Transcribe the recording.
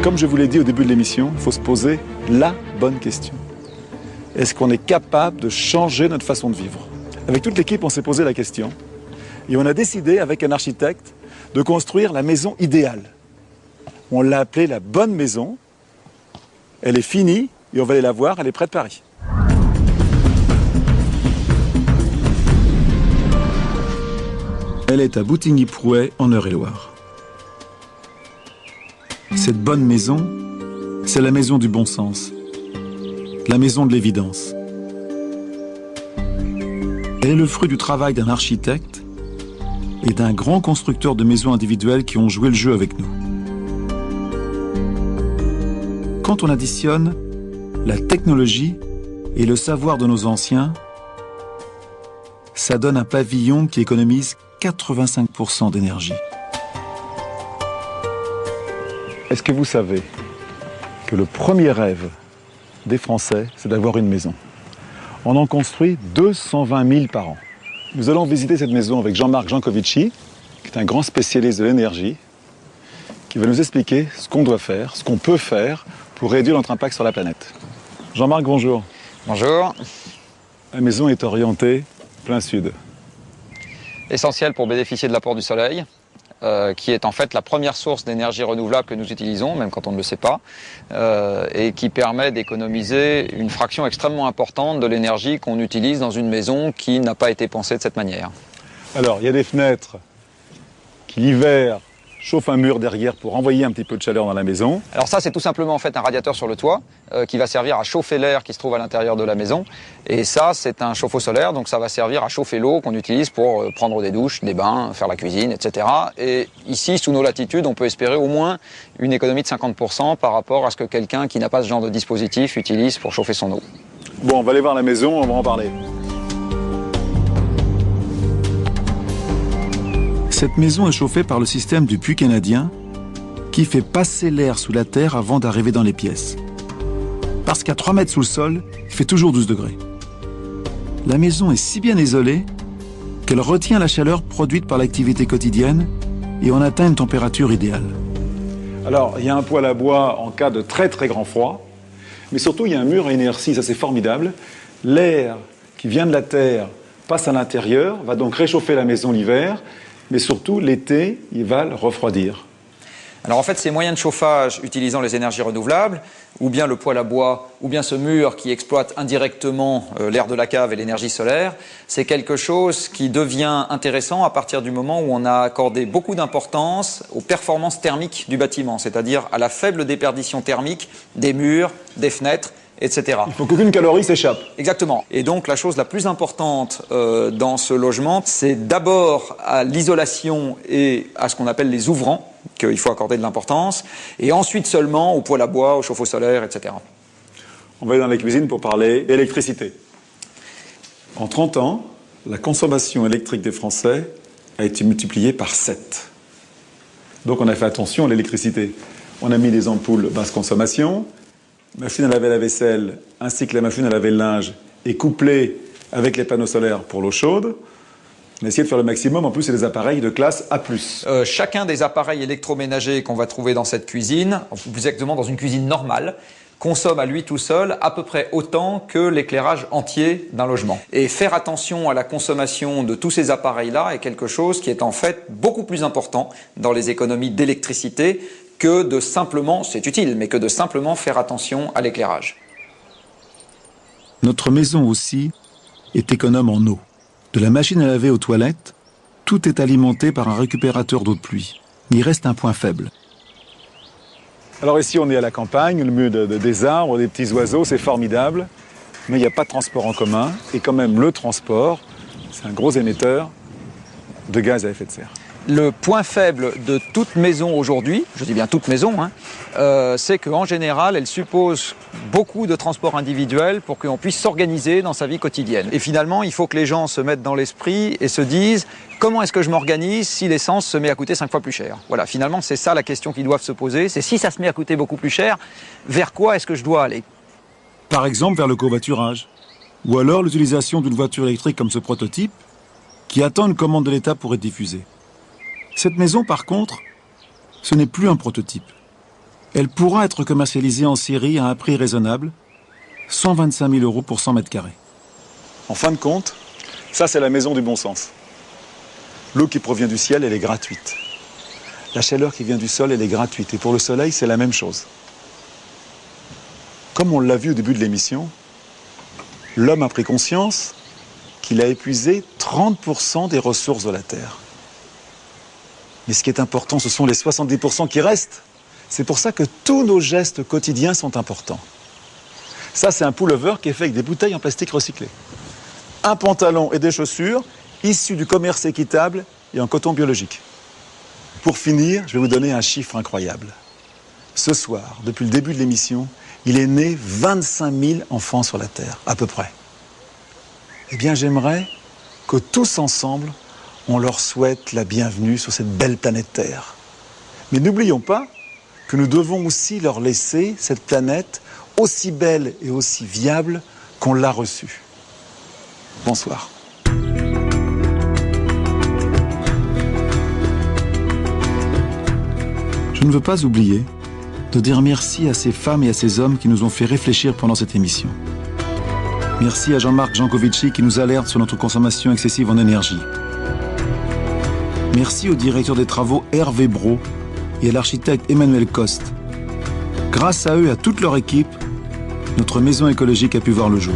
Comme je vous l'ai dit au début de l'émission, il faut se poser la bonne question. Est-ce qu'on est capable de changer notre façon de vivre? Avec toute l'équipe, on s'est posé la question et on a décidé, avec un architecte, de construire la maison idéale. On l'a appelée la bonne maison. Elle est finie et on va aller la voir, elle est près de Paris. Elle est à Boutigny-Prouais, en Eure-et-Loire. Cette bonne maison, c'est la maison du bon sens, la maison de l'évidence. Elle est le fruit du travail d'un architecte et d'un grand constructeur de maisons individuelles qui ont joué le jeu avec nous. Quand on additionne la technologie et le savoir de nos anciens, ça donne un pavillon qui économise 85% d'énergie. Est-ce que vous savez que le premier rêve des Français, c'est d'avoir une maison? On en construit 220 000 par an. Nous allons visiter cette maison avec Jean-Marc Jancovici, qui est un grand spécialiste de l'énergie, qui va nous expliquer ce qu'on doit faire, ce qu'on peut faire pour réduire notre impact sur la planète. Jean-Marc, bonjour. Bonjour. La maison est orientée plein sud. Essentiel pour bénéficier de l'apport du soleil, qui est en fait la première source d'énergie renouvelable que nous utilisons, même quand on ne le sait pas, et qui permet d'économiser une fraction extrêmement importante de l'énergie qu'on utilise dans une maison qui n'a pas été pensée de cette manière. Alors, il y a des fenêtres qui, l'hiver, chauffent un mur derrière pour envoyer un petit peu de chaleur dans la maison. Alors ça, c'est tout simplement en fait un radiateur sur le toit qui va servir à chauffer l'air qui se trouve à l'intérieur de la maison. Et ça, c'est un chauffe-eau solaire, donc ça va servir à chauffer l'eau qu'on utilise pour prendre des douches, des bains, faire la cuisine, etc. Et ici, sous nos latitudes, on peut espérer au moins une économie de 50% par rapport à ce que quelqu'un qui n'a pas ce genre de dispositif utilise pour chauffer son eau. Bon, on va aller voir la maison, on va en parler. Cette maison est chauffée par le système du puits canadien qui fait passer l'air sous la terre avant d'arriver dans les pièces. Parce qu'à 3 mètres sous le sol, il fait toujours 12 degrés. La maison est si bien isolée qu'elle retient la chaleur produite par l'activité quotidienne et on atteint une température idéale. Alors, il y a un poêle à bois en cas de très très grand froid, mais surtout il y a un mur à inertie, ça c'est formidable. L'air qui vient de la terre passe à l'intérieur, va donc réchauffer la maison l'hiver, mais surtout, l'été, il va le refroidir. Alors en fait, ces moyens de chauffage utilisant les énergies renouvelables, ou bien le poêle à bois, ou bien ce mur qui exploite indirectement l'air de la cave et l'énergie solaire, c'est quelque chose qui devient intéressant à partir du moment où on a accordé beaucoup d'importance aux performances thermiques du bâtiment, c'est-à-dire à la faible déperdition thermique des murs, des fenêtres, etc. Il faut qu'aucune calorie s'échappe. Exactement. Et donc la chose la plus importante dans ce logement, c'est d'abord à l'isolation et à ce qu'on appelle les ouvrants, qu'il faut accorder de l'importance, et ensuite seulement au poêle à bois, au chauffe-eau solaire, etc. On va aller dans la cuisine pour parler électricité. En 30 ans, la consommation électrique des Français a été multipliée par 7. Donc on a fait attention à l'électricité. On a mis des ampoules basse consommation, machine à laver la vaisselle ainsi que la machine à laver le linge est couplée avec les panneaux solaires pour l'eau chaude. On a essayé de faire le maximum. En plus, c'est des appareils de classe A+. Chacun des appareils électroménagers qu'on va trouver dans cette cuisine, plus exactement dans une cuisine normale, consomme à lui tout seul à peu près autant que l'éclairage entier d'un logement. Et faire attention à la consommation de tous ces appareils-là est quelque chose qui est en fait beaucoup plus important dans les économies d'électricité que de simplement, c'est utile, mais que de simplement faire attention à l'éclairage. Notre maison aussi est économe en eau. De la machine à laver aux toilettes, tout est alimenté par un récupérateur d'eau de pluie. Mais il reste un point faible. Alors ici, on est à la campagne, au milieu des arbres, des petits oiseaux, c'est formidable. Mais il n'y a pas de transport en commun. Et quand même, le transport, c'est un gros émetteur de gaz à effet de serre. Le point faible de toute maison aujourd'hui, je dis bien toute maison, c'est qu'en général, elle suppose beaucoup de transports individuels pour qu'on puisse s'organiser dans sa vie quotidienne. Et finalement, il faut que les gens se mettent dans l'esprit et se disent comment est-ce que je m'organise si l'essence se met à coûter 5 fois plus cher? Voilà, finalement, c'est ça la question qu'ils doivent se poser. C'est si ça se met à coûter beaucoup plus cher, vers quoi est-ce que je dois aller? Par exemple, vers le covoiturage. Ou alors l'utilisation d'une voiture électrique comme ce prototype qui attend une commande de l'État pour être diffusée. Cette maison, par contre, ce n'est plus un prototype. Elle pourra être commercialisée en série à un prix raisonnable, 125 000 € pour 100 mètres carrés. En fin de compte, ça c'est la maison du bon sens. L'eau qui provient du ciel, elle est gratuite. La chaleur qui vient du sol, elle est gratuite. Et pour le soleil, c'est la même chose. Comme on l'a vu au début de l'émission, l'homme a pris conscience qu'il a épuisé 30% des ressources de la Terre. Mais ce qui est important, ce sont les 70% qui restent. C'est pour ça que tous nos gestes quotidiens sont importants. Ça, c'est un pullover qui est fait avec des bouteilles en plastique recyclé. Un pantalon et des chaussures issus du commerce équitable et en coton biologique. Pour finir, je vais vous donner un chiffre incroyable. Ce soir, depuis le début de l'émission, il est né 25 000 enfants sur la Terre, à peu près. Eh bien, j'aimerais que tous ensemble, on leur souhaite la bienvenue sur cette belle planète Terre. Mais n'oublions pas que nous devons aussi leur laisser cette planète aussi belle et aussi viable qu'on l'a reçue. Bonsoir. Je ne veux pas oublier de dire merci à ces femmes et à ces hommes qui nous ont fait réfléchir pendant cette émission. Merci à Jean-Marc Jancovici qui nous alerte sur notre consommation excessive en énergie. Merci au directeur des travaux Hervé Brault et à l'architecte Emmanuel Coste. Grâce à eux et à toute leur équipe, notre maison écologique a pu voir le jour.